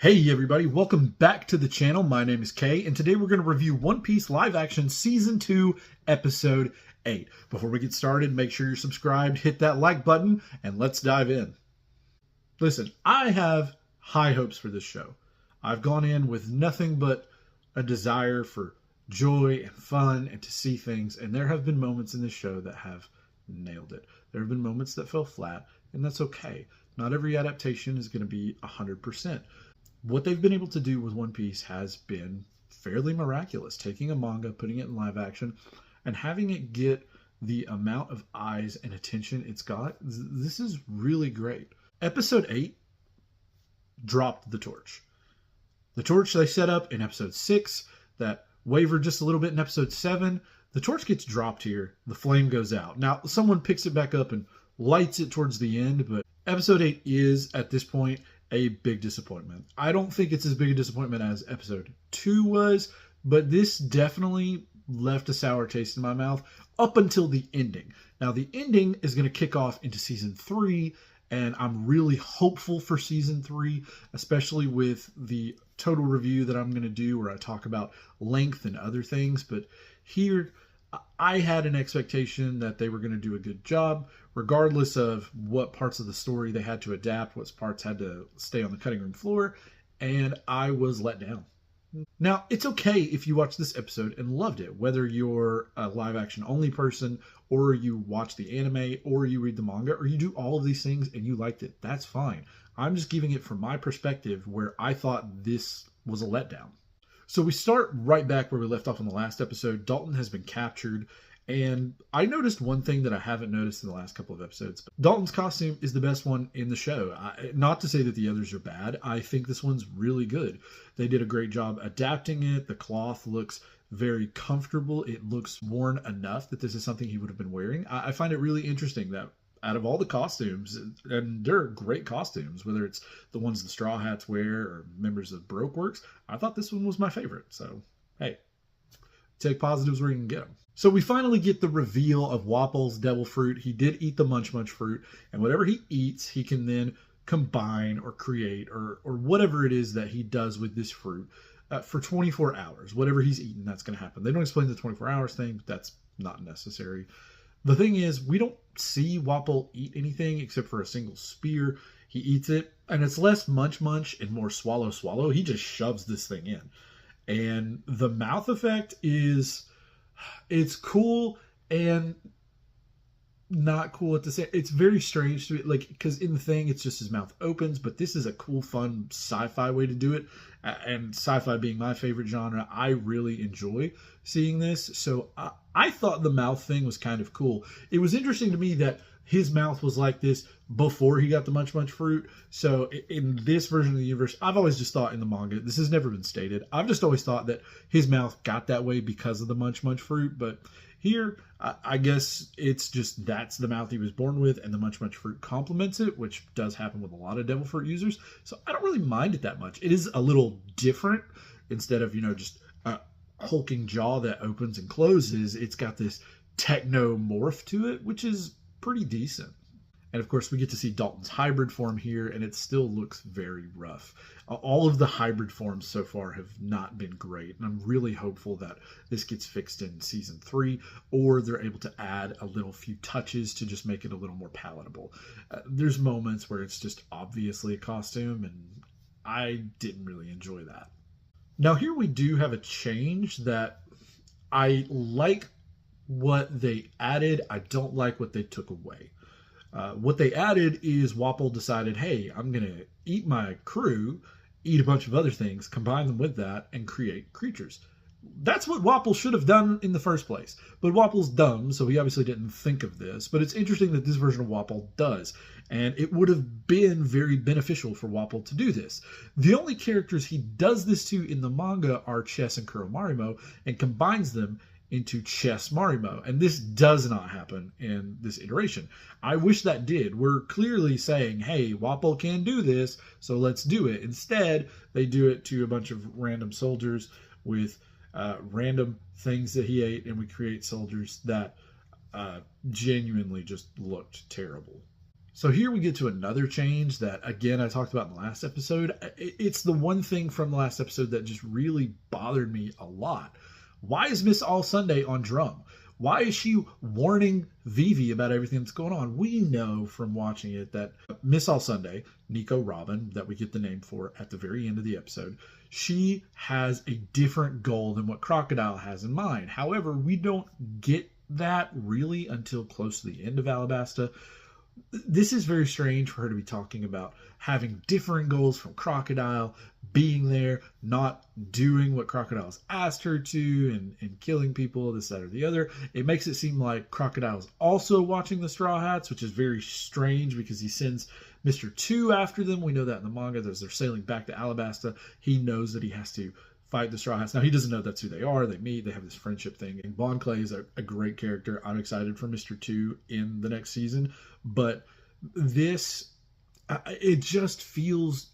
Hey everybody, welcome back to the channel. My name is Kay, and today we're going to review One Piece Live Action Season 2, Episode 8. Before we get started, make sure you're subscribed, hit that like button, and let's dive in. Listen, I have high hopes for this show. I've gone in with nothing but a desire for joy and fun and to see things, and there have been moments in this show that have nailed it. There have been moments that fell flat, and that's okay. Not every adaptation is going to be 100%. What they've been able to do with One Piece has been fairly miraculous. Taking a manga, putting it in live action, and having it get the amount of eyes and attention it's got, this is really great. Episode 8 dropped the torch. The torch they set up in episode 6, that wavered just a little bit in episode 7, the torch gets dropped here, the flame goes out. Now, someone picks it back up and lights it towards the end, but episode 8 is, at this point, a big disappointment. I don't think it's as big a disappointment as episode 2 was, but this definitely left a sour taste in my mouth up until the ending. Now, the ending is going to kick off into season 3, and I'm really hopeful for season 3, especially with the total review that I'm going to do where I talk about length and other things. But here, I had an expectation that they were going to do a good job, regardless of what parts of the story they had to adapt, what parts had to stay on the cutting room floor, and I was let down. Now, it's okay if you watch this episode and loved it, whether you're a live action only person, or you watch the anime, or you read the manga, or you do all of these things and you liked it. That's fine. I'm just giving it from my perspective where I thought this was a letdown. So we start right back where we left off in the last episode. Dalton has been captured, and I noticed one thing that I haven't noticed in the last couple of episodes. Dalton's costume is the best one in the show. Not to say that the others are bad. I think this one's really good. They did a great job adapting it. The cloth looks very comfortable. It looks worn enough that this is something he would have been wearing. I find it really interesting that out of all the costumes, and they're great costumes, whether it's the ones the Straw Hats wear or members of Baroque Works, I thought this one was my favorite. So, hey, take positives where you can get them. So we finally get the reveal of Wapple's devil fruit. He did eat the Munch Munch fruit, and whatever he eats, he can then combine or create or whatever it is that he does with this fruit for 24 hours. Whatever he's eaten, that's going to happen. They don't explain the 24 hours thing, but that's not necessary. The thing is, we don't see Wapple eat anything except for a single spear. He eats it, and it's less munch munch and more swallow swallow. He just shoves this thing in. And the mouth effect is, it's cool and not cool at the same. It's very strange to me, like, because in the thing it's just his mouth opens, but this is a cool, fun sci-fi way to do it. And sci-fi being my favorite genre, I really enjoy seeing this. So I thought the mouth thing was kind of cool. It was interesting to me that his mouth was like this before he got the Munch Munch fruit. So in this version of the universe, I've always just thought in the manga, this has never been stated, I've just always thought that his mouth got that way because of the Munch Munch fruit. But here, I guess it's just that's the mouth he was born with, and the Munch Munch fruit complements it, which does happen with a lot of devil fruit users. So I don't really mind it that much. It is a little different. Instead of, just a hulking jaw that opens and closes, it's got this techno morph to it, which is pretty decent. And of course, we get to see Dalton's hybrid form here, and it still looks very rough. All of the hybrid forms so far have not been great, and I'm really hopeful that this gets fixed in season 3, or they're able to add a little few touches to just make it a little more palatable. There's moments where it's just obviously a costume, and I didn't really enjoy that. Now here we do have a change that I like what they added. I don't like what they took away. What they added is Wapple decided, hey, I'm going to eat my crew, eat a bunch of other things, combine them with that, and create creatures. That's what Wapple should have done in the first place. But Wapple's dumb, so he obviously didn't think of this. But it's interesting that this version of Wapple does. And it would have been very beneficial for Wapple to do this. The only characters he does this to in the manga are Chess and Kuromarimo, and combines them into Chess Marimo, and this does not happen in this iteration. I wish that did. We're clearly saying, hey, Wapple can do this, so let's do it. Instead, they do it to a bunch of random soldiers with random things that he ate, and we create soldiers that genuinely just looked terrible. So here we get to another change that, again, I talked about in the last episode. It's the one thing from the last episode that just really bothered me a lot. Why is Miss All Sunday on drum? Why is she warning Vivi about everything that's going on? We know from watching it that Miss All Sunday, Nico Robin, that we get the name for at the very end of the episode, she has a different goal than what Crocodile has in mind. However, we don't get that really until close to the end of Alabasta. This is very strange for her to be talking about having different goals from Crocodile, being there, not doing what Crocodile's asked her to, and killing people, this, that, or the other. It makes it seem like Crocodile's also watching the Straw Hats, which is very strange because he sends Mr. 2 after them. We know that in the manga. As they're sailing back to Alabasta, he knows that he has to fight the Straw Hats. Now, he doesn't know that's who they are. They meet. They have this friendship thing. And Bon Clay is a great character. I'm excited for Mr. 2 in the next season. But this, it just feels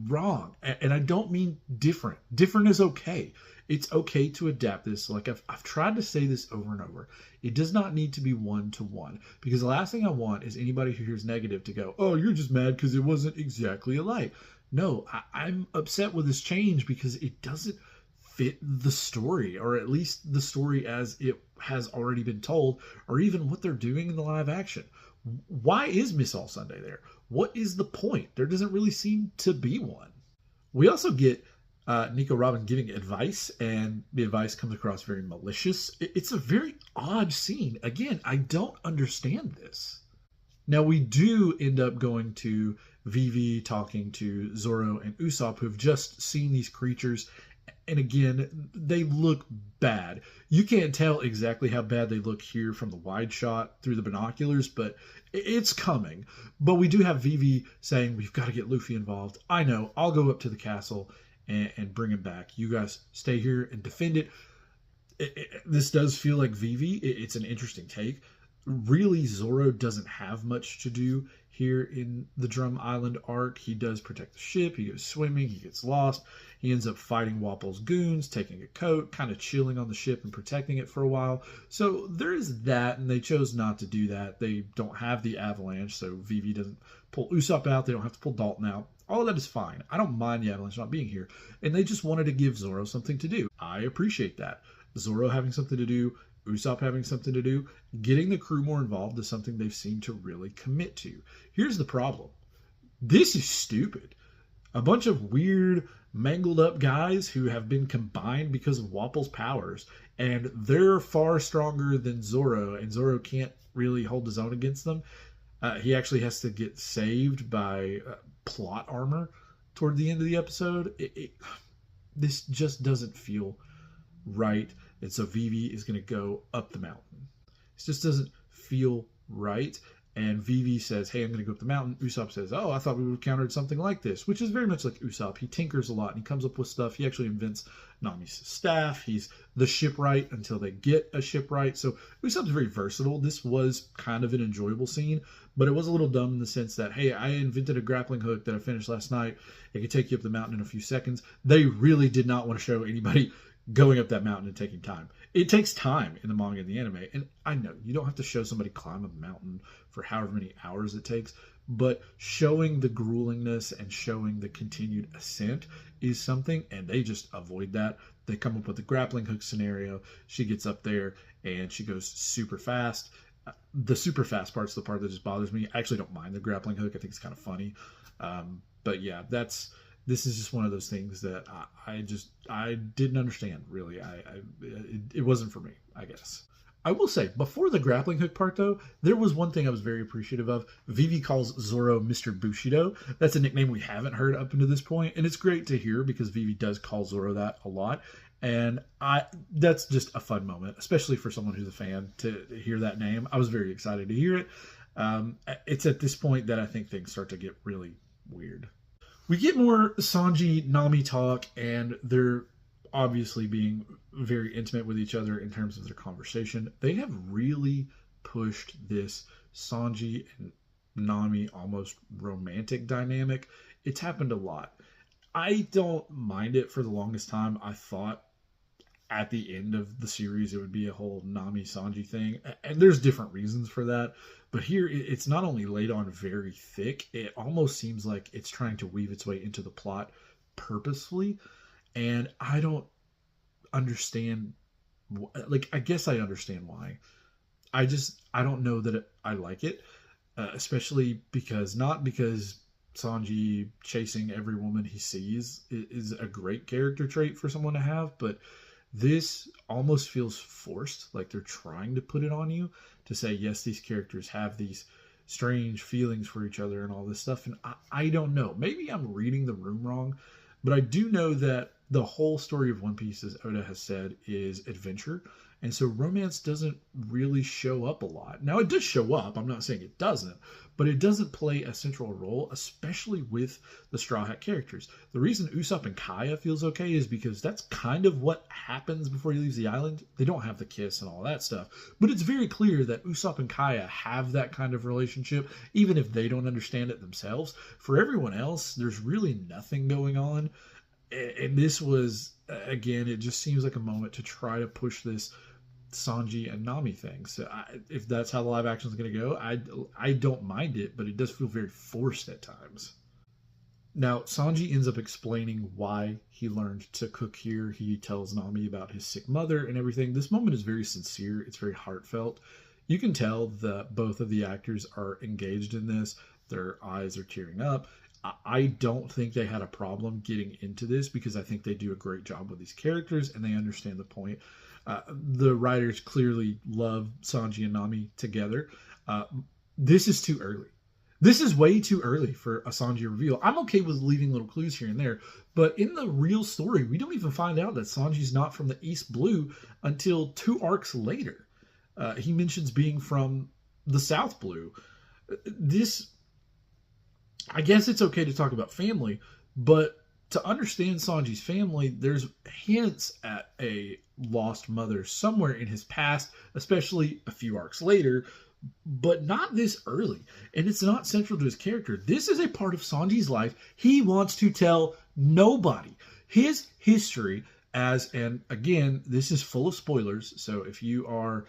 wrong. And I don't mean different. Different is okay. It's okay to adapt this. Like I've tried to say this over and over. It does not need to be one-to-one. Because the last thing I want is anybody who hears negative to go, oh, you're just mad because it wasn't exactly alike. No, I'm upset with this change because it doesn't fit the story, or at least the story as it has already been told, or even what they're doing in the live action. Why is Miss All Sunday there? What is the point? There doesn't really seem to be one. We also get Nico Robin giving advice, and the advice comes across very malicious. It's a very odd scene. Again, I don't understand this. Now, we do end up going to Vivi talking to Zoro and Usopp, who've just seen these creatures. And again, they look bad. You can't tell exactly how bad they look here from the wide shot through the binoculars, but it's coming. But we do have Vivi saying, we've got to get Luffy involved. I know, I'll go up to the castle and bring him back. You guys stay here and defend it. This does feel like Vivi. It's an interesting take. Really, Zoro doesn't have much to do here in the Drum Island arc. He does protect the ship. He goes swimming. He gets lost. He ends up fighting Wapple's goons, taking a coat, kind of chilling on the ship and protecting it for a while. So there is that, and they chose not to do that. They don't have the avalanche, so Vivi doesn't pull Usopp out. They don't have to pull Dalton out. All of that is fine. I don't mind the avalanche not being here. And they just wanted to give Zoro something to do. I appreciate that. Zoro having something to do, Usopp having something to do, getting the crew more involved is something they've seemed to really commit to. Here's the problem. This is stupid. A bunch of weird, mangled up guys who have been combined because of Wapple's powers, and they're far stronger than Zoro, and Zoro can't really hold his own against them. He actually has to get saved by plot armor toward the end of the episode. This just doesn't feel right. And so Vivi is going to go up the mountain. It just doesn't feel right. And Vivi says, hey, I'm going to go up the mountain. Usopp says, oh, I thought we would have countered something like this, which is very much like Usopp. He tinkers a lot and he comes up with stuff. He actually invents Nami's staff. He's the shipwright until they get a shipwright. So Usopp's very versatile. This was kind of an enjoyable scene, but it was a little dumb in the sense that, hey, I invented a grappling hook that I finished last night. It could take you up the mountain in a few seconds. They really did not want to show anybody going up that mountain and taking time. It takes time in the manga and the anime. And I know you don't have to show somebody climb a mountain for however many hours it takes, but showing the gruelingness and showing the continued ascent is something, and they just avoid that. They come up with a grappling hook scenario. She gets up there and she goes super fast. The super fast part's the part that just bothers me. I actually don't mind the grappling hook. I think it's kind of funny. But yeah, this is just one of those things that I didn't understand, really. It wasn't for me, I guess. I will say, before the grappling hook part, though, there was one thing I was very appreciative of. Vivi calls Zoro Mr. Bushido. That's a nickname we haven't heard up until this point, and it's great to hear because Vivi does call Zoro that a lot. And that's just a fun moment, especially for someone who's a fan, to hear that name. I was very excited to hear it. It's at this point that I think things start to get really weird. We get more Sanji, Nami talk, and they're obviously being very intimate with each other in terms of their conversation. They have really pushed this Sanji and Nami almost romantic dynamic. It's happened a lot. I don't mind it. For the longest time, I thought at the end of the series it would be a whole Nami Sanji thing, and there's different reasons for that. But here it's not only laid on very thick, it almost seems like it's trying to weave its way into the plot purposefully, and I don't understand. Like, I guess I understand why. I don't know that I like it, especially because not because Sanji chasing every woman he sees is a great character trait for someone to have, but this almost feels forced, like they're trying to put it on you to say, yes, these characters have these strange feelings for each other and all this stuff. And I don't know. Maybe I'm reading the room wrong, but I do know that the whole story of One Piece, as Oda has said, is adventure. And so romance doesn't really show up a lot. Now, it does show up. I'm not saying it doesn't, but it doesn't play a central role, especially with the Straw Hat characters. The reason Usopp and Kaya feels okay is because that's kind of what happens before he leaves the island. They don't have the kiss and all that stuff, but it's very clear that Usopp and Kaya have that kind of relationship, even if they don't understand it themselves. For everyone else, there's really nothing going on. And this was, again, it just seems like a moment to try to push this Sanji and Nami thing. So if that's how the live action is going to go, I don't mind it, but it does feel very forced at times. Now, Sanji ends up explaining why he learned to cook here. He tells Nami about his sick mother and everything. This moment is very sincere. It's very heartfelt. You can tell that both of the actors are engaged in this. Their eyes are tearing up. I don't think they had a problem getting into this because I think they do a great job with these characters and they understand the point. The writers clearly love Sanji and Nami together. This is too early. This is way too early for a Sanji reveal. I'm okay with leaving little clues here and there, but in the real story, we don't even find out that Sanji's not from the East Blue until 2 arcs later. He mentions being from the South Blue. I guess it's okay to talk about family, but to understand Sanji's family, there's hints at a lost mother somewhere in his past, especially a few arcs later, but not this early. And it's not central to his character. This is a part of Sanji's life he wants to tell nobody. His history and again, this is full of spoilers, so if you are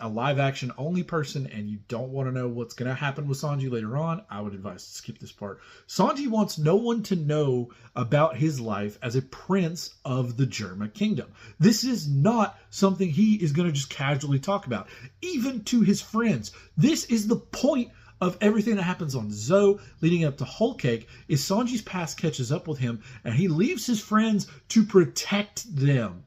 a live action only person and you don't want to know what's going to happen with Sanji later on, I would advise to skip this part. Sanji wants no one to know about his life as a prince of the Germa Kingdom. This is not something he is going to just casually talk about, even to his friends. This is the point of everything that happens on Zou leading up to Whole Cake, is Sanji's past catches up with him and he leaves his friends to protect them.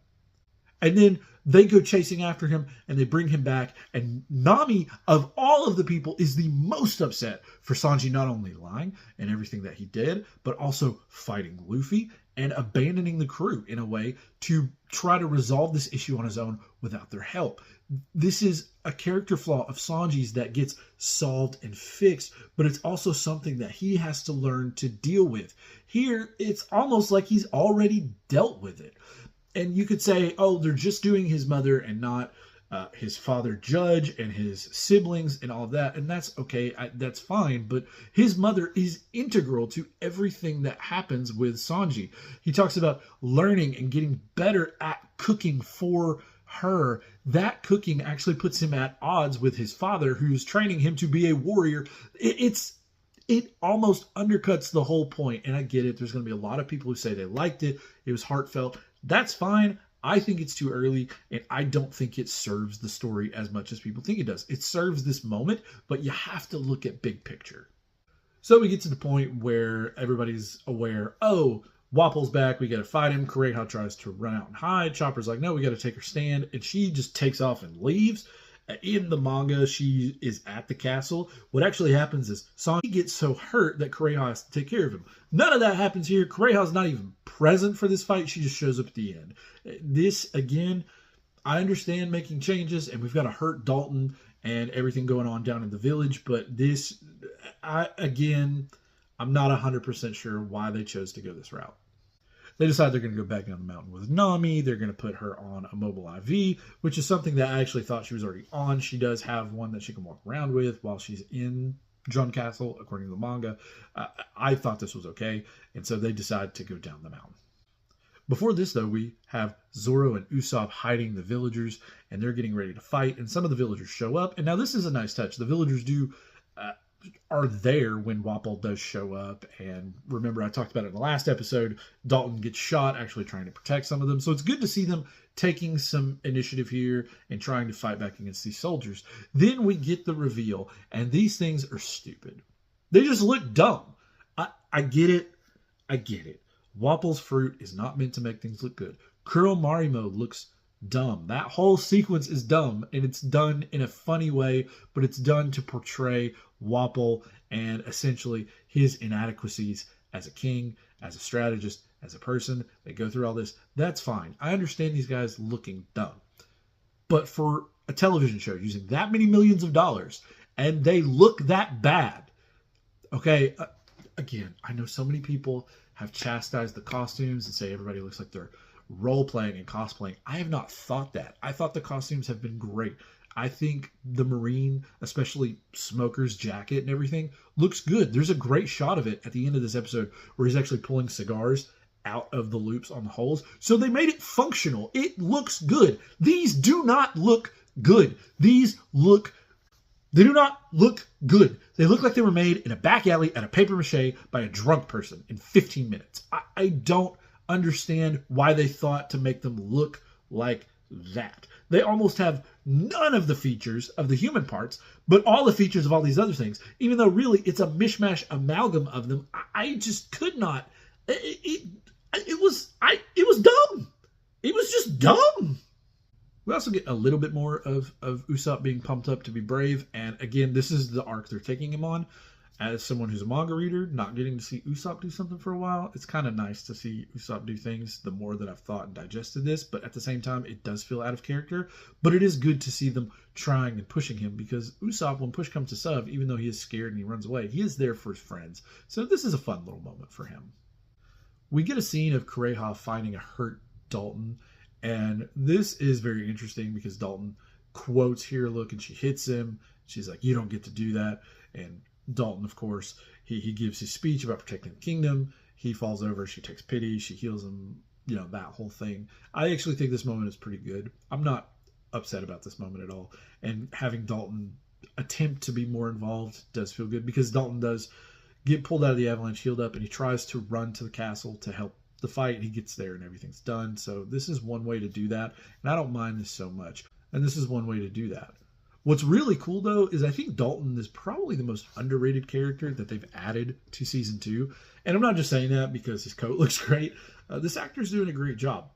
And then they go chasing after him and they bring him back. And Nami, of all of the people, is the most upset for Sanji not only lying and everything that he did, but also fighting Luffy and abandoning the crew in a way to try to resolve this issue on his own without their help. This is a character flaw of Sanji's that gets solved and fixed, but it's also something that he has to learn to deal with. Here, it's almost like he's already dealt with it. And you could say, oh, they're just doing his mother and not his father Judge and his siblings and all of that. And that's okay. That's fine. But his mother is integral to everything that happens with Sanji. He talks about learning and getting better at cooking for her. That cooking actually puts him at odds with his father, who's training him to be a warrior. It almost undercuts the whole point. And I get it. There's going to be a lot of people who say they liked it. It was heartfelt. That's fine. I think it's too early, and I don't think it serves the story as much as people think it does. It serves this moment, but you have to look at big picture. So we get to the point where everybody's aware, oh, Wapple's back, we got to fight him. Kureha tries to run out and hide. Chopper's like, no, we got to take her stand, and she just takes off and leaves. In the manga, she is at the castle. What actually happens is Sanji gets so hurt that Kureha has to take care of him. None of that happens here. Kureha's not even present for this fight. She just shows up at the end. This, again, I understand making changes, and we've got to hurt Dalton and everything going on down in the village, but this, I'm not 100% sure why they chose to go this route. They decide they're going to go back down the mountain with Nami. They're going to put her on a mobile IV, which is something that I actually thought she was already on. She does have one that she can walk around with while she's in Drum Castle, according to the manga. I thought this was okay, and so they decide to go down the mountain. Before this, though, we have Zoro and Usopp hiding the villagers, and they're getting ready to fight, and some of the villagers show up. And now this is a nice touch. The villagers are there when Wapol does show up. And remember, I talked about it in the last episode, Dalton gets shot actually trying to protect some of them. So it's good to see them taking some initiative here and trying to fight back against these soldiers. Then we get the reveal, and these things are stupid. They just look dumb. I get it. I get it. Wapol's fruit is not meant to make things look good. Kuro Marimo looks dumb. That whole sequence is dumb, and it's done in a funny way, but it's done to portray Wapol and essentially his inadequacies as a king, as a strategist, as a person. They go through all this. That's fine. I understand these guys looking dumb. But for a television show using that many millions of dollars, and they look that bad, okay, again, I know so many people have chastised the costumes and say everybody looks like they're role-playing and cosplaying. I have not thought that. I thought the costumes have been great. I think the Marine, especially Smoker's jacket and everything, looks good. There's a great shot of it at the end of this episode where he's actually pulling cigars out of the loops on the holes. So they made it functional. It looks good. These do not look good. They do not look good. They look like they were made in a back alley at a paper mache by a drunk person in 15 minutes. I don't understand why they thought to make them look like that. They almost have none of the features of the human parts, but all the features of all these other things, even though really it's a mishmash amalgam of them. I just could not. It was dumb. It was just dumb. We also get a little bit more of Usopp being pumped up to be brave. And again, this is the arc they're taking him on. As someone who's a manga reader, not getting to see Usopp do something for a while, it's kind of nice to see Usopp do things the more that I've thought and digested this. But at the same time, it does feel out of character. But it is good to see them trying and pushing him, because Usopp, when push comes to shove, even though he is scared and he runs away, he is there for his friends. So this is a fun little moment for him. We get a scene of Kureha finding a hurt Dalton. And this is very interesting because Dalton quotes Here Look, and she hits him. She's like, "You don't get to do that." And Dalton, of course, he gives his speech about protecting the kingdom. He falls over. She takes pity. She heals him. You know, that whole thing. I actually think this moment is pretty good. I'm not upset about this moment at all. And having Dalton attempt to be more involved does feel good, because Dalton does get pulled out of the avalanche, healed up, and he tries to run to the castle to help the fight. He gets there and everything's done. So this is one way to do that. And I don't mind this so much. And this is one way to do that. What's really cool, though, is I think Dalton is probably the most underrated character that they've added to Season 2. And I'm not just saying that because his coat looks great. This actor's doing a great job.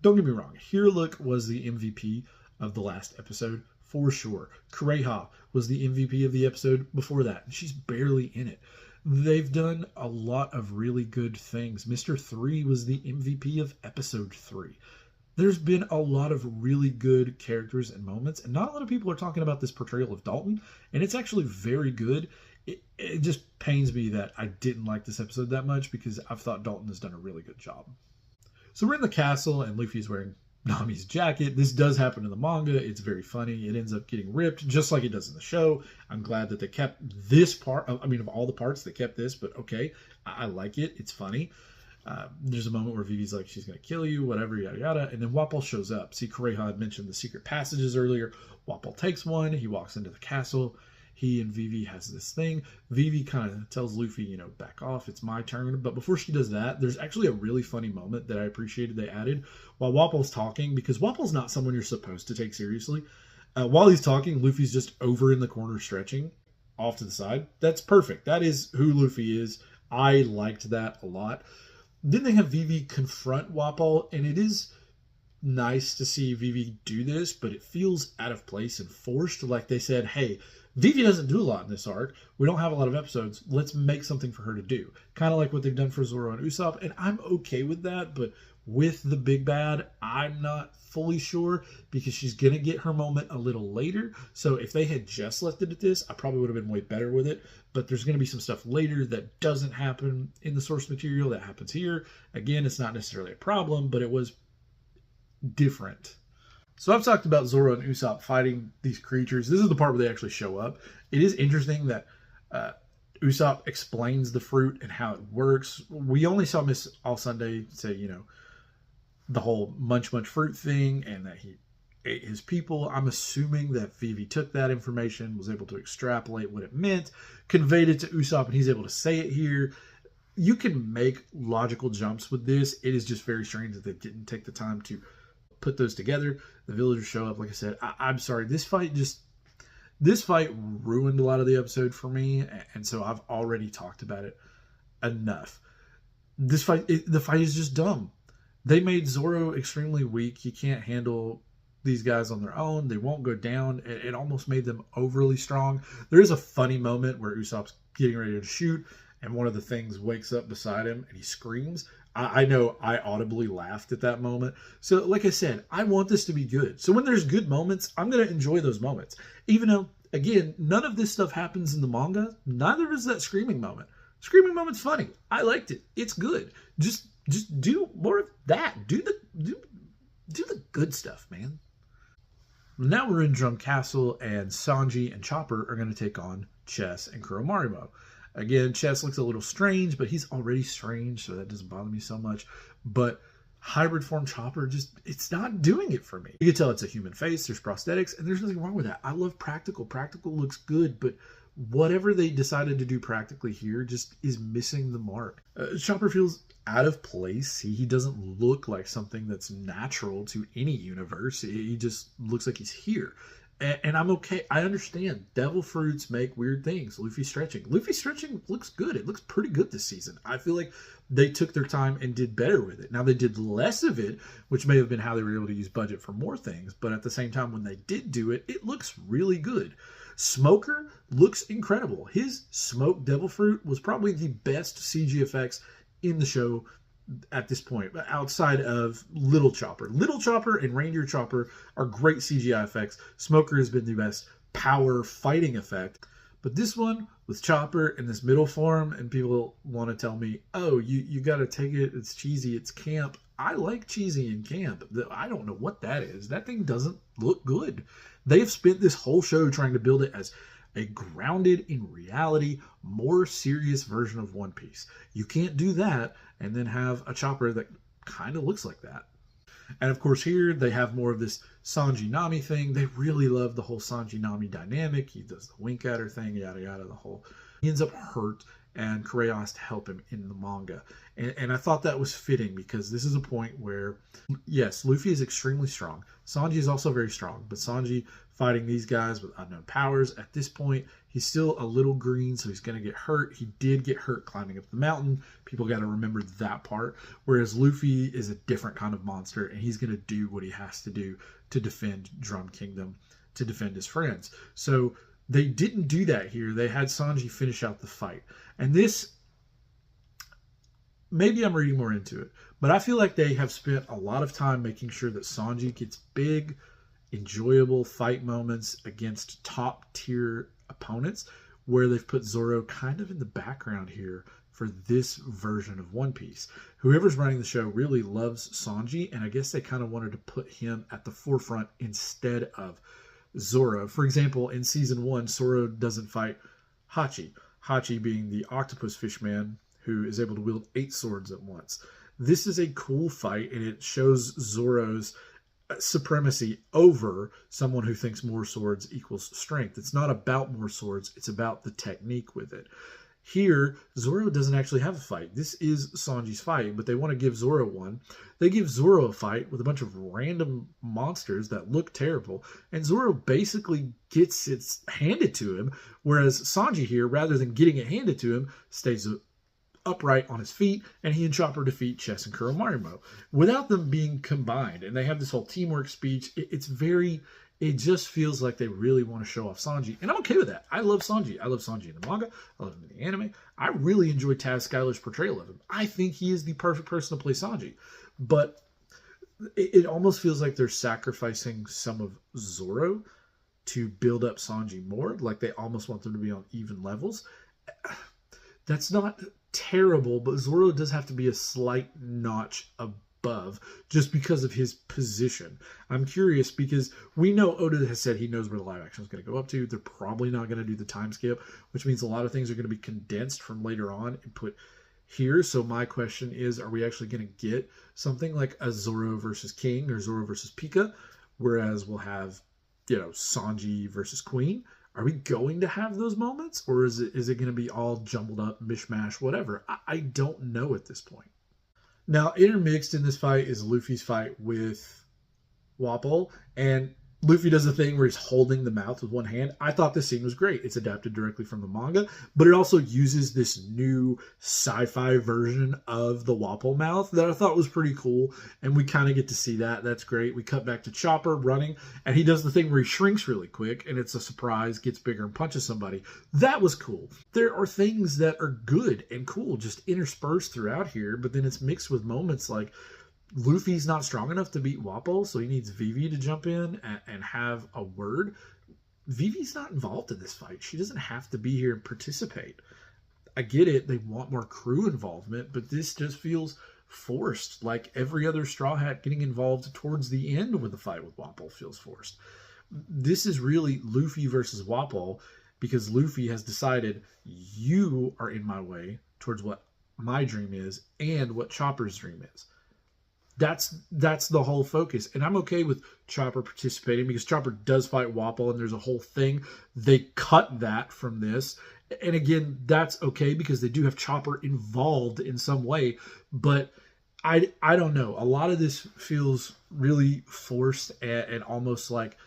Don't get me wrong. Here Look was the MVP of the last episode, for sure. Kureha was the MVP of the episode before that. And she's barely in it. They've done a lot of really good things. Mr. 3 was the MVP of episode 3. There's been a lot of really good characters and moments, and not a lot of people are talking about this portrayal of Dalton, and it's actually very good. It just pains me that I didn't like this episode that much, because I've thought Dalton has done a really good job. So we're in the castle, and Luffy's wearing Nami's jacket. This does happen in the manga. It's very funny. It ends up getting ripped, just like it does in the show. I'm glad that they kept this part. I mean, of all the parts, they kept this, but okay. I like it. It's funny. There's a moment where Vivi's like, she's going to kill you, whatever, yada, yada. And then Wapol shows up. See, Kureha had mentioned the secret passages earlier. Wapol takes one. He walks into the castle. He and Vivi has this thing. Vivi kind of tells Luffy, back off. It's my turn. But before she does that, there's actually a really funny moment that I appreciated they added while Wapol's talking, because Wapol's not someone you're supposed to take seriously. While he's talking, Luffy's just over in the corner stretching off to the side. That's perfect. That is who Luffy is. I liked that a lot. Then they have Vivi confront Wapol, and it is nice to see Vivi do this, but it feels out of place and forced. Like they said, hey, Vivi doesn't do a lot in this arc. We don't have a lot of episodes. Let's make something for her to do. Kind of like what they've done for Zoro and Usopp, and I'm okay with that, but with the big bad, I'm not fully sure, because she's going to get her moment a little later. So if they had just left it at this, I probably would have been way better with it. But there's going to be some stuff later that doesn't happen in the source material that happens here. Again, it's not necessarily a problem, but it was different. So I've talked about Zoro and Usopp fighting these creatures. This is the part where they actually show up. It is interesting that Usopp explains the fruit and how it works. We only saw Miss All Sunday say, the whole munch munch fruit thing and that he ate his people. I'm assuming that Vivi took that information, was able to extrapolate what it meant, conveyed it to Usopp, and he's able to say it here. You can make logical jumps with this. It is just very strange that they didn't take the time to put those together. The villagers show up. Like I said, I'm sorry. This fight ruined a lot of the episode for me, and so I've already talked about it enough. The fight is just dumb. They made Zoro extremely weak. He can't handle these guys on their own. They won't go down. It almost made them overly strong. There is a funny moment where Usopp's getting ready to shoot, and one of the things wakes up beside him, and he screams. I know I audibly laughed at that moment. So, like I said, I want this to be good. So when there's good moments, I'm going to enjoy those moments. Even though, again, none of this stuff happens in the manga, neither does that screaming moment. Screaming moment's funny. I liked it. It's good. Just do more of that. Do the good stuff, man. Now we're in Drum Castle, and Sanji and Chopper are going to take on Chess and Kuromarimo. Again, Chess looks a little strange, but he's already strange, so that doesn't bother me so much. But hybrid form Chopper, it's not doing it for me. You can tell it's a human face, there's prosthetics, and there's nothing wrong with that. I love practical. Practical looks good, but whatever they decided to do practically here just is missing the mark. Chopper feels out of place. He doesn't look like something that's natural to any universe. He just looks like he's here. And I'm okay. I understand. Devil fruits make weird things. Luffy stretching looks good. It looks pretty good this season. I feel like they took their time and did better with it. Now, they did less of it, which may have been how they were able to use budget for more things. But at the same time, when they did do it, it looks really good. Smoker looks incredible. His smoked devil fruit was probably the best CG effects in the show at this point, outside of Little Chopper. Little Chopper and Reindeer Chopper are great CGI effects. Smoker has been the best power fighting effect. But this one with Chopper in this middle form, and people want to tell me, oh, you got to take it, it's cheesy, it's camp. I like cheesy in camp. I don't know what that is. That thing doesn't look good. They have spent this whole show trying to build it as a grounded in reality, more serious version of One Piece. You can't do that and then have a Chopper that kind of looks like that. And of course here they have more of this Sanji Nami thing. They really love the whole Sanji Nami dynamic. He does the wink at her thing, yada yada, the whole. He ends up hurt, and Kureha has to help him in the manga. And I thought that was fitting, because this is a point where, yes, Luffy is extremely strong. Sanji is also very strong, but Sanji fighting these guys with unknown powers, at this point, he's still a little green, so he's going to get hurt. He did get hurt climbing up the mountain. People got to remember that part. Whereas Luffy is a different kind of monster, and he's going to do what he has to do to defend Drum Kingdom, to defend his friends. So they didn't do that here. They had Sanji finish out the fight. And this, maybe I'm reading more into it, but I feel like they have spent a lot of time making sure that Sanji gets big, enjoyable fight moments against top tier opponents, where they've put Zoro kind of in the background here for this version of One Piece. Whoever's running the show really loves Sanji, and I guess they kind of wanted to put him at the forefront instead of Zoro. For example, in season 1, Zoro doesn't fight Hachi. Hachi being the octopus fishman who is able to wield 8 swords at once. This is a cool fight, and it shows Zoro's supremacy over someone who thinks more swords equals strength. It's not about more swords, it's about the technique with it. Here, Zoro doesn't actually have a fight. This is Sanji's fight, but they want to give Zoro one. They give Zoro a fight with a bunch of random monsters that look terrible, and Zoro basically gets it handed to him, whereas Sanji here, rather than getting it handed to him, stays upright on his feet, and he and Chopper defeat Chess and Kuromarimo without them being combined. And they have this whole teamwork speech. It just feels like they really want to show off Sanji, and I'm okay with that. I love Sanji. I love Sanji in the manga. I love him in the anime. I really enjoy Taz Skylar's portrayal of him. I think he is the perfect person to play Sanji, but it almost feels like they're sacrificing some of Zoro to build up Sanji more. Like they almost want them to be on even levels. That's not terrible, but Zoro does have to be a slight notch above just because of his position. I'm curious because we know Oda has said he knows where the live action is going to go up to. They're probably not going to do the time skip, which means a lot of things are going to be condensed from later on and put here. So my question is, are we actually going to get something like a Zoro versus King or Zoro versus Pika, whereas we'll have, Sanji versus Queen? Are we going to have those moments, or is it going to be all jumbled up, mishmash, whatever? I don't know at this point. Now, intermixed in this fight is Luffy's fight with Wapol, and Luffy does a thing where he's holding the mouth with one hand. I thought this scene was great. It's adapted directly from the manga, but it also uses this new sci-fi version of the Wapol mouth that I thought was pretty cool, and we kind of get to see that. That's great. We cut back to Chopper running, and he does the thing where he shrinks really quick, and it's a surprise, gets bigger, and punches somebody. That was cool. There are things that are good and cool just interspersed throughout here, but then it's mixed with moments like Luffy's not strong enough to beat Wapol, so he needs Vivi to jump in and have a word. Vivi's not involved in this fight. She doesn't have to be here and participate. I get it. They want more crew involvement, but this just feels forced. Like every other Straw Hat getting involved towards the end with the fight with Wapol feels forced. This is really Luffy versus Wapol because Luffy has decided you are in my way towards what my dream is and what Chopper's dream is. That's the whole focus. And I'm okay with Chopper participating because Chopper does fight Wapol and there's a whole thing. They cut that from this. And again, that's okay because they do have Chopper involved in some way. But I don't know. A lot of this feels really forced and almost like...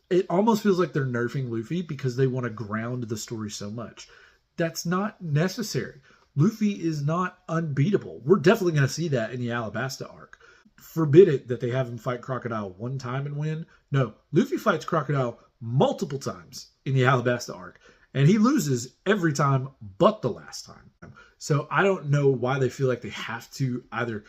It almost feels like they're nerfing Luffy because they want to ground the story so much. That's not necessary. Luffy is not unbeatable. We're definitely going to see that in the Alabasta arc. Forbid it that they have him fight Crocodile one time and win. No, Luffy fights Crocodile multiple times in the Alabasta arc. And he loses every time but the last time. So I don't know why they feel like they have to either...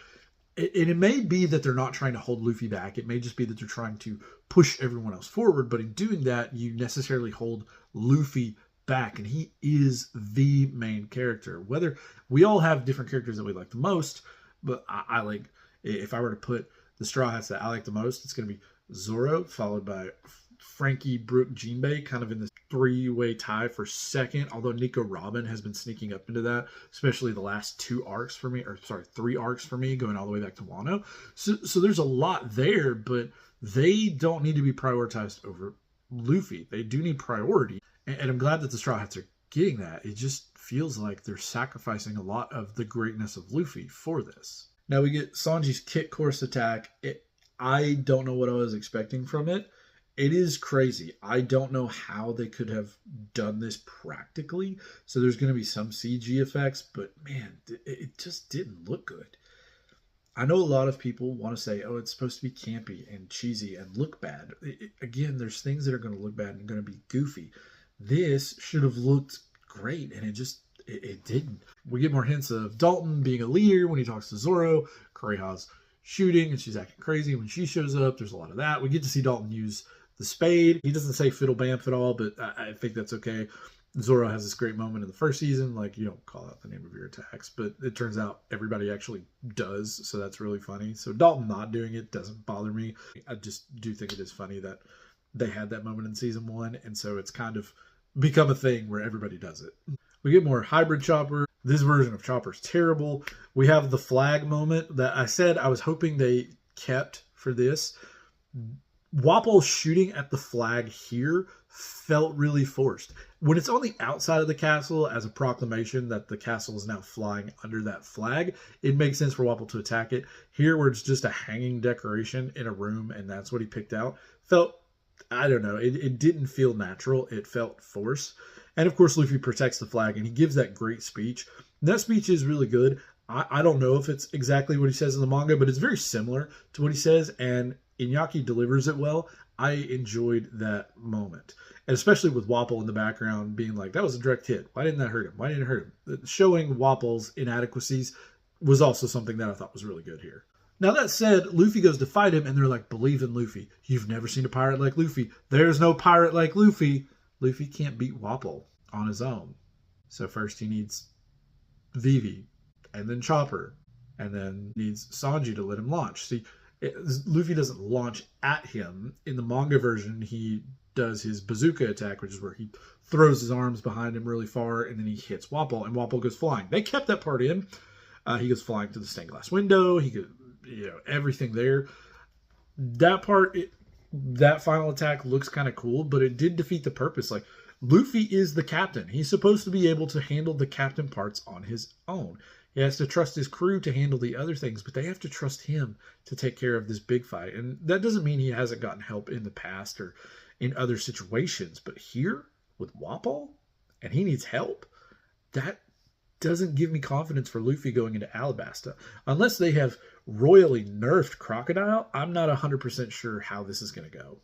And it may be that they're not trying to hold Luffy back. It may just be that they're trying to push everyone else forward. But in doing that, you necessarily hold Luffy back, and he is the main character. Whether we all have different characters that we like the most, but I like, if I were to put the Straw Hats that I like the most, it's going to be Zoro, followed by Frankie, Brook, Jinbei, kind of in this three-way tie for second, although Nico Robin has been sneaking up into that, especially the last 3 arcs for me, going all the way back to Wano. So there's a lot there, but they don't need to be prioritized over Luffy. They do need priority. And I'm glad that the Straw Hats are getting that. It just feels like they're sacrificing a lot of the greatness of Luffy for this. Now we get Sanji's Kit Course attack. I don't know what I was expecting from it. It is crazy. I don't know how they could have done this practically. So there's going to be some CG effects, but man, it just didn't look good. I know a lot of people want to say, oh, it's supposed to be campy and cheesy and look bad. Again, there's things that are going to look bad and going to be goofy. This should have looked great, and it didn't. We get more hints of Dalton being a leader when he talks to Zoro. Kureha's shooting, and she's acting crazy when she shows up. There's a lot of that. We get to see Dalton use the spade. He doesn't say fiddle bamf at all, but I think that's okay. Zoro has this great moment in the first season, like, you don't call out the name of your attacks, but it turns out everybody actually does, so that's really funny. So Dalton not doing it doesn't bother me. I just do think it is funny that they had that moment in season 1, and so it's kind of become a thing where everybody does it. We get more hybrid Chopper. This version of Chopper's terrible. We have the flag moment that I said I was hoping they kept for this. Wapol shooting at the flag here felt really forced. When it's on the outside of the castle as a proclamation that the castle is now flying under that flag, it makes sense for Wapol to attack it. Here, where it's just a hanging decoration in a room and that's what he picked out, felt, I don't know, it didn't feel natural. It felt forced. And of course, Luffy protects the flag and he gives that great speech. And that speech is really good. I don't know if it's exactly what he says in the manga, but it's very similar to what he says, and Iñaki delivers it well. I enjoyed that moment. And especially with Wapol in the background being like, that was a direct hit. Why didn't that hurt him? Why didn't it hurt him? Showing Wapol's inadequacies was also something that I thought was really good here. Now that said, Luffy goes to fight him and they're like, believe in Luffy. You've never seen a pirate like Luffy. There's no pirate like Luffy. Luffy can't beat Wapol on his own. So first he needs Vivi and then Chopper and then needs Sanji to let him launch. See, Luffy doesn't launch at him. In the manga version, he does his bazooka attack, which is where he throws his arms behind him really far, and then he hits Wapol, and Wapol goes flying. They kept that part in. He goes flying to the stained glass window. He goes, everything there. That part, that final attack looks kind of cool, but it did defeat the purpose. Like, Luffy is the captain. He's supposed to be able to handle the captain parts on his own. He has to trust his crew to handle the other things, but they have to trust him to take care of this big fight. And that doesn't mean he hasn't gotten help in the past or in other situations. But here, with Wapol, and he needs help, that doesn't give me confidence for Luffy going into Alabasta. Unless they have royally nerfed Crocodile, I'm not 100% sure how this is going to go.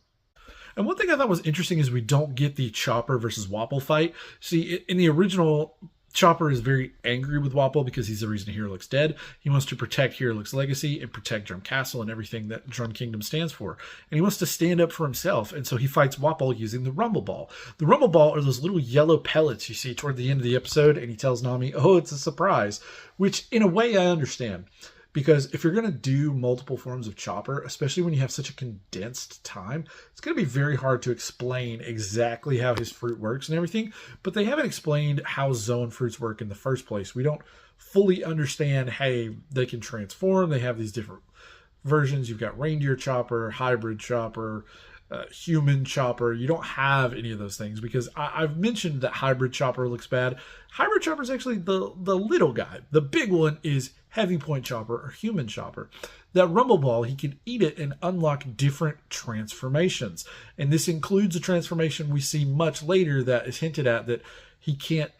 And one thing I thought was interesting is we don't get the Chopper versus Wapol fight. See, in the original, Chopper is very angry with Wapol because he's the reason Hero Looks dead. He wants to protect Hero Looks legacy and protect Drum Castle and everything that Drum Kingdom stands for. And he wants to stand up for himself. And so he fights Wapol using the Rumble Ball. The Rumble Ball are those little yellow pellets you see toward the end of the episode. And he tells Nami, oh, it's a surprise. Which, in a way, I understand. Because if you're going to do multiple forms of Chopper, especially when you have such a condensed time, it's going to be very hard to explain exactly how his fruit works and everything. But they haven't explained how Zoan fruits work in the first place. We don't fully understand, hey, they can transform. They have these different versions. You've got Reindeer Chopper, Hybrid Chopper, Human Chopper. You don't have any of those things because I've mentioned that Hybrid Chopper looks bad. Hybrid Chopper is actually the little guy. The big one is Heavy Point Chopper or Human Chopper. That Rumble Ball, he can eat it and unlock different transformations. And this includes a transformation we see much later that is hinted at that he can't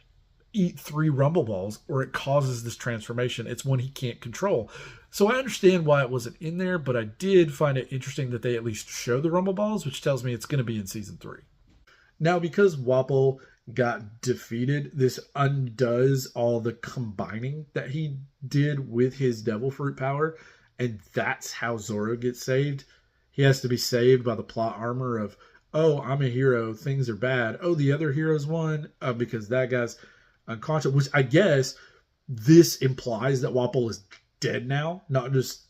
eat 3 Rumble Balls or it causes this transformation. It's one he can't control. So I understand why it wasn't in there, but I did find it interesting that they at least show the Rumble Balls, which tells me it's going to be in Season 3. Now, because Wapol got defeated, this undoes all the combining that he did with his Devil Fruit power, and that's how Zoro gets saved. He has to be saved by the plot armor of, oh, I'm a hero, things are bad. Oh, the other heroes won because that guy's unconscious, which I guess this implies that Wapol is dead now, not just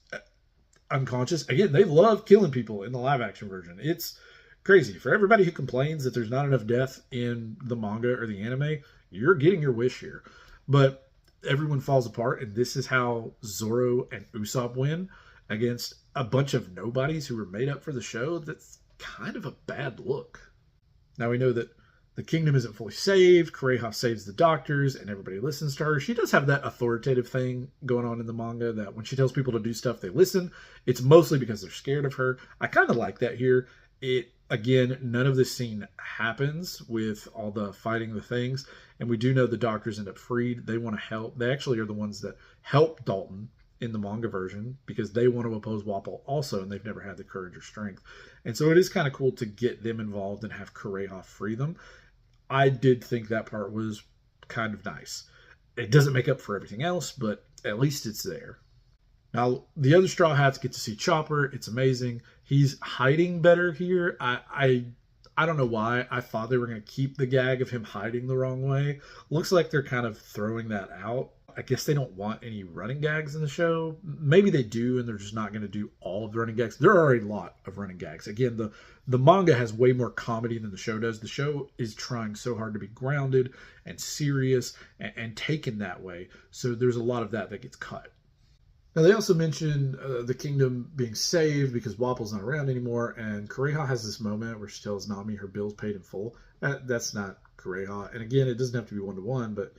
unconscious. Again, they love killing people in the live action version. It's crazy. For everybody who complains that there's not enough death in the manga or the anime, you're getting your wish here. But everyone falls apart, and this is how Zoro and Usopp win against a bunch of nobodies who were made up for the show. That's kind of a bad look. Now we know that the kingdom isn't fully saved. Kureha saves the doctors, and everybody listens to her. She does have that authoritative thing going on in the manga that when she tells people to do stuff, they listen. It's mostly because they're scared of her. I kind of like that here. Again, none of this scene happens with all the fighting the things, and we do know the doctors end up freed. They want to help. They actually are the ones that help Dalton in the manga version because they want to oppose Wapol also, and they've never had the courage or strength. And so it is kind of cool to get them involved and have Kureha free them. I did think that part was kind of nice. It doesn't make up for everything else, but at least it's there. Now, the other Straw Hats get to see Chopper. It's amazing. He's hiding better here. I don't know why. I thought they were going to keep the gag of him hiding the wrong way. Looks like they're kind of throwing that out. I guess they don't want any running gags in the show. Maybe they do, and they're just not going to do all of the running gags. There are a lot of running gags. Again, the manga has way more comedy than the show does. The show is trying so hard to be grounded and serious and taken that way. So there's a lot of that gets cut. Now, they also mention the kingdom being saved because Wapol's not around anymore, and Kureha has this moment where she tells Nami her bill's paid in full. That's not Kureha. And again, it doesn't have to be one-to-one, but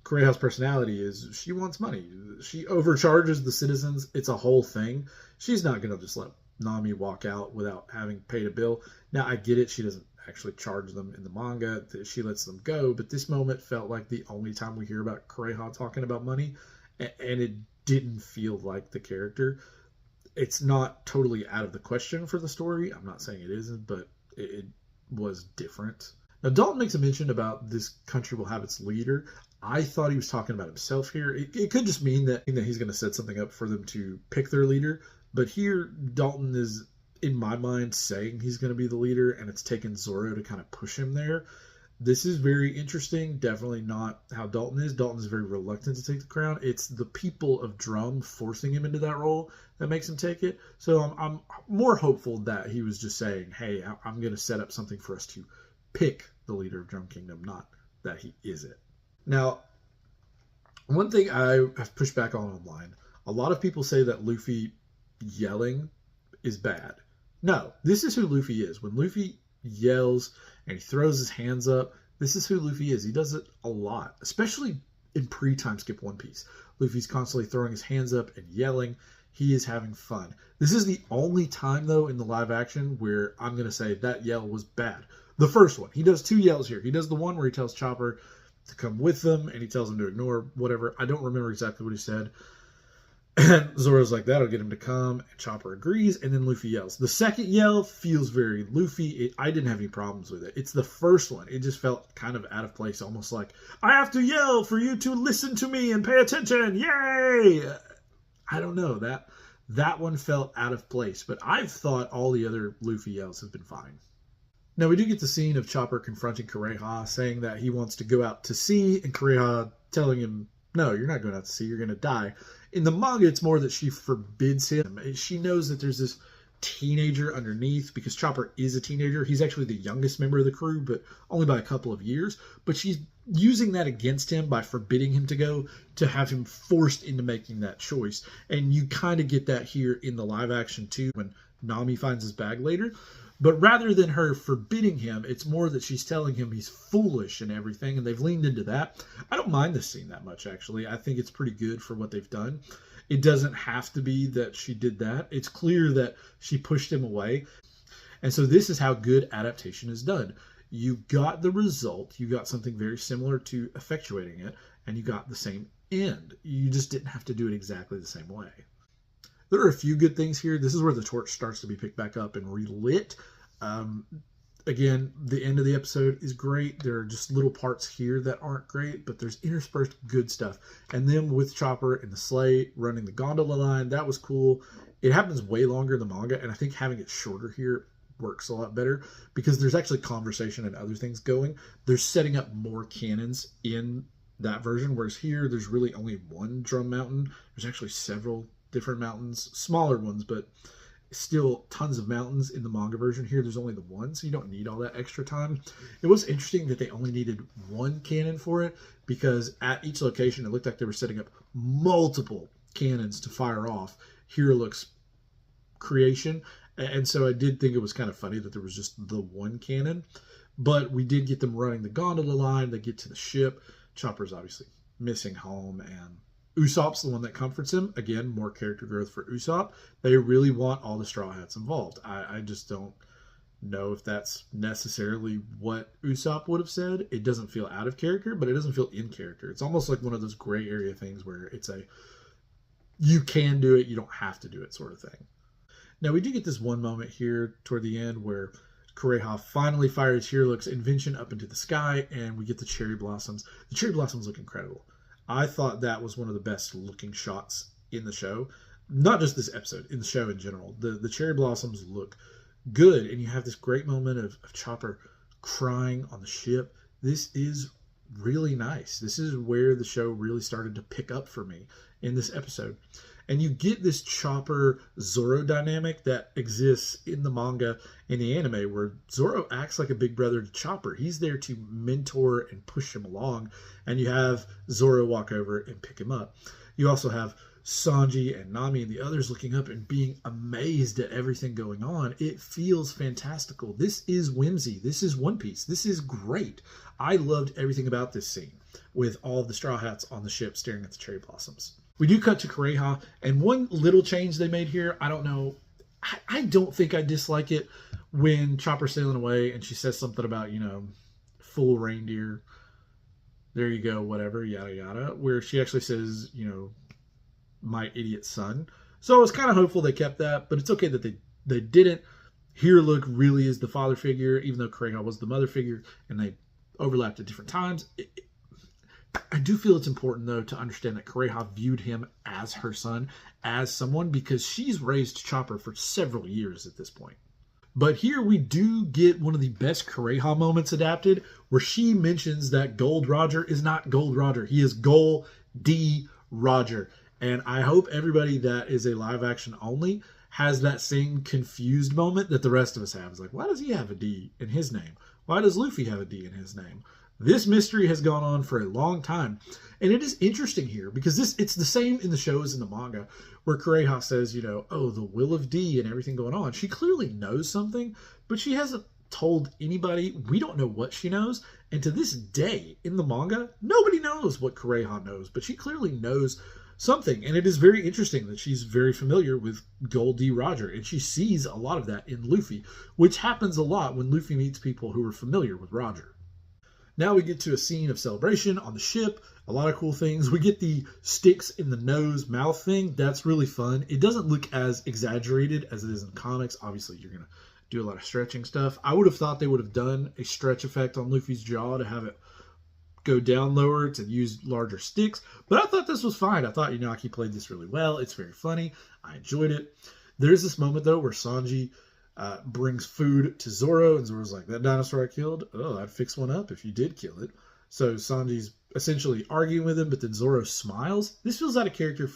Kureha's personality is she wants money. She overcharges the citizens. It's a whole thing. She's not going to just let Nami walk out without having paid a bill. Now, I get it. She doesn't actually charge them in the manga. She lets them go. But this moment felt like the only time we hear about Kureha talking about money. And it didn't feel like the character. It's not totally out of the question for the story. I'm not saying it isn't, but it was different. Now, Dalton makes a mention about this country will have its leader. I thought he was talking about himself here. It could just mean that he's going to set something up for them to pick their leader. But here, Dalton is, in my mind, saying he's going to be the leader, and it's taken Zoro to kind of push him there. This is very interesting. Definitely not how Dalton is. Dalton is very reluctant to take the crown. It's the people of Drum forcing him into that role that makes him take it. So I'm more hopeful that he was just saying, hey, I'm going to set up something for us to pick the leader of Drum Kingdom, not that he is it. Now, one thing I have pushed back on online, a lot of people say that Luffy yelling is bad. No, this is who Luffy is. When Luffy yells and he throws his hands up, this is who Luffy is. He does it a lot, especially in pre-time skip One Piece. Luffy's constantly throwing his hands up and yelling. He is having fun. This is the only time, though, in the live action where I'm going to say that yell was bad. The first one. He does 2 yells here. He does the one where he tells Chopper to come with them, and he tells him to ignore whatever. I don't remember exactly what he said. And Zoro's like, that'll get him to come, and Chopper agrees, and then Luffy yells. The second yell feels very Luffy. I didn't have any problems with it. It's the first one. It just felt kind of out of place, almost like, I have to yell for you to listen to me and pay attention. Yay! I don't know. That one felt out of place, but I've thought all the other Luffy yells have been fine. Now, we do get the scene of Chopper confronting Kureha, saying that he wants to go out to sea, and Kureha telling him, no, you're not going out to sea, you're going to die. In the manga, it's more that she forbids him. She knows that there's this teenager underneath, because Chopper is a teenager. He's actually the youngest member of the crew, but only by a couple of years. But she's using that against him by forbidding him to go, to have him forced into making that choice. And you kind of get that here in the live action too, when Nami finds his bag later. But rather than her forbidding him, it's more that she's telling him he's foolish and everything, and they've leaned into that. I don't mind this scene that much, actually. I think it's pretty good for what they've done. It doesn't have to be that she did that. It's clear that she pushed him away. And so this is how good adaptation is done. You got the result. You got something very similar to effectuating it, and you got the same end. You just didn't have to do it exactly the same way. There are a few good things here. This is where the torch starts to be picked back up and relit. Again, the end of the episode is great. There are just little parts here that aren't great, but there's interspersed good stuff. And then with Chopper and the sleigh running the gondola line, that was cool. It happens way longer in the manga, and I think having it shorter here works a lot better because there's actually conversation and other things going. They're setting up more cannons in that version, whereas here there's really only one drum mountain. There's actually several different mountains, smaller ones, but still tons of mountains in the manga version. Here there's only the one, so you don't need all that extra time. It was interesting that they only needed one cannon for it, because at each location it looked like they were setting up multiple cannons to fire off Hiruluk's creation, and so I did think it was kind of funny that there was just the one cannon. But we did get them running the gondola line. They get to the ship. Chopper's obviously missing home, and Usopp's the one that comforts him. Again, more character growth for Usopp. They really want all the Straw Hats involved. I just don't know if that's necessarily what Usopp would have said. It doesn't feel out of character, but it doesn't feel in character. It's almost like one of those gray area things where it's a, you can do it, you don't have to do it sort of thing. Now, we do get this one moment here toward the end where Kureha finally fires Hiruluk's invention up into the sky, and we get the cherry blossoms. The cherry blossoms look incredible. I thought that was one of the best looking shots in the show. Not just this episode, in the show in general. The cherry blossoms look good, and you have this great moment of Chopper crying on the ship. This is really nice. This is where the show really started to pick up for me in this episode. And you get this Chopper-Zoro dynamic that exists in the manga and the anime, where Zoro acts like a big brother to Chopper. He's there to mentor and push him along, and you have Zoro walk over and pick him up. You also have Sanji and Nami and the others looking up and being amazed at everything going on. It feels fantastical. This is whimsy. This is One Piece. This is great. I loved everything about this scene with all of the Straw Hats on the ship staring at the cherry blossoms. We do cut to Kureha, and one little change they made here, I don't know, I don't think I dislike it when Chopper's sailing away and she says something about, full reindeer, there you go, whatever, yada yada, where she actually says, my idiot son. So I was kind of hopeful they kept that, but it's okay that they didn't. Hiruluk really is the father figure, even though Kureha was the mother figure, and they overlapped at different times. I do feel it's important, though, to understand that Kureha viewed him as her son, as someone, because she's raised Chopper for several years at this point. But here we do get one of the best Kureha moments adapted, where she mentions that Gold Roger is not Gold Roger. He is Gold D. Roger. And I hope everybody that is a live action only has that same confused moment that the rest of us have. It's like, why does he have a D in his name? Why does Luffy have a D in his name? This mystery has gone on for a long time. And it is interesting here because it's the same in the shows in the manga where Kureha says, oh, the will of D and everything going on. She clearly knows something, but she hasn't told anybody. We don't know what she knows. And to this day in the manga, nobody knows what Kureha knows, but she clearly knows something. And it is very interesting that she's very familiar with Gold D. Roger, and she sees a lot of that in Luffy, which happens a lot when Luffy meets people who are familiar with Roger. Now we get to a scene of celebration on the ship. A lot of cool things. We get the sticks in the nose mouth thing. That's really fun. It doesn't look as exaggerated as it is in comics. Obviously, you're going to do a lot of stretching stuff. I would have thought they would have done a stretch effect on Luffy's jaw to have it go down lower to use larger sticks. But I thought this was fine. I thought Inaki played this really well. It's very funny. I enjoyed it. There's this moment, though, where Sanji brings food to Zoro, and Zoro's like, that dinosaur I killed? Oh, I'd fix one up if you did kill it. So Sanji's essentially arguing with him, but then Zoro smiles. This feels out of character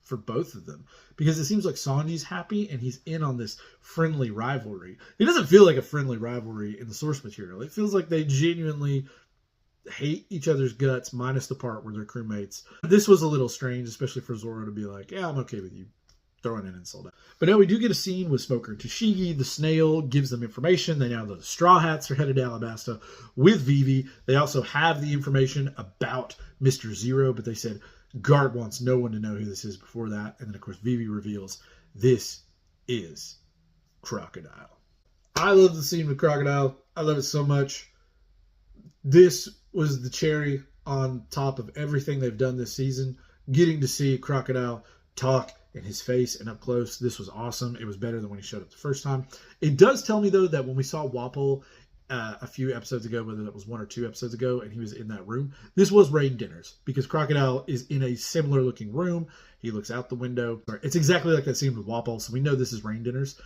for both of them, because it seems like Sanji's happy and he's in on this friendly rivalry. It doesn't feel like a friendly rivalry in the source material. It feels like they genuinely hate each other's guts, minus the part where they're crewmates. This was a little strange, especially for Zoro to be like, yeah, I'm okay with you throwing an insult out. But now we do get a scene with Smoker and Tashigi. The snail gives them information. They now know the Straw Hats are headed to Alabasta with Vivi. They also have the information about Mr. Zero, but they said Garp wants no one to know who this is before that. And then, of course, Vivi reveals this is Crocodile. I love the scene with Crocodile. I love it so much. This was the cherry on top of everything they've done this season. Getting to see Crocodile talk in his face and up close, this was awesome. It was better than when he showed up the first time. It does tell me, though, that when we saw Wapol a few episodes ago, whether that was 1 or 2 episodes ago, and he was in that room, this was Rain Dinners, because Crocodile is in a similar looking room. He looks out the window. It's exactly like that scene with Wapol, so we know this is Rain Dinners.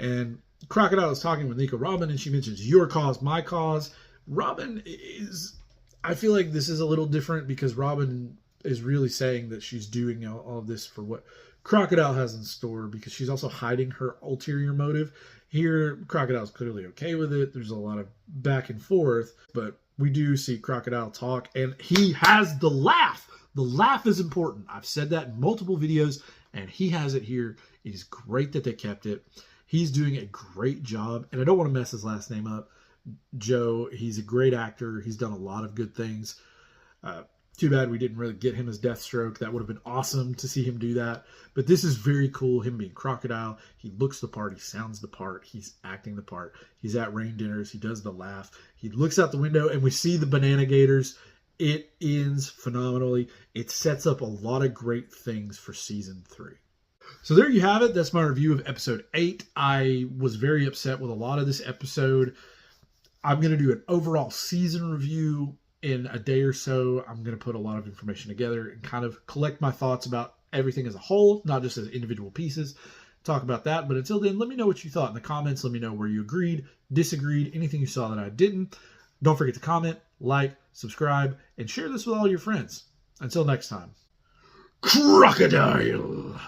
And Crocodile is talking with Nico Robin, and she mentions your cause, my cause. Robin is, I feel like this is a little different because Robin is really saying that she's doing all of this for what Crocodile has in store, because she's also hiding her ulterior motive. Here, Crocodile's clearly okay with it. There's a lot of back and forth, but we do see Crocodile talk, and he has the laugh. The laugh is important. I've said that in multiple videos, and he has it here. It is great that they kept it. He's doing a great job, and I don't want to mess his last name up. Joe, he's a great actor. He's done a lot of good things. Too bad we didn't really get him as Deathstroke. That would have been awesome to see him do that. But this is very cool, him being Crocodile. He looks the part. He sounds the part. He's acting the part. He's at Rain Dinners. He does the laugh. He looks out the window, and we see the Banana Gators. It ends phenomenally. It sets up a lot of great things for Season 3. So there you have it. That's my review of Episode 8. I was very upset with a lot of this episode. I'm going to do an overall season review in a day or so. I'm going to put a lot of information together and kind of collect my thoughts about everything as a whole, not just as individual pieces. Talk about that. But until then, let me know what you thought in the comments. Let me know where you agreed, disagreed, anything you saw that I didn't. Don't forget to comment, like, subscribe, and share this with all your friends. Until next time. Crocodile!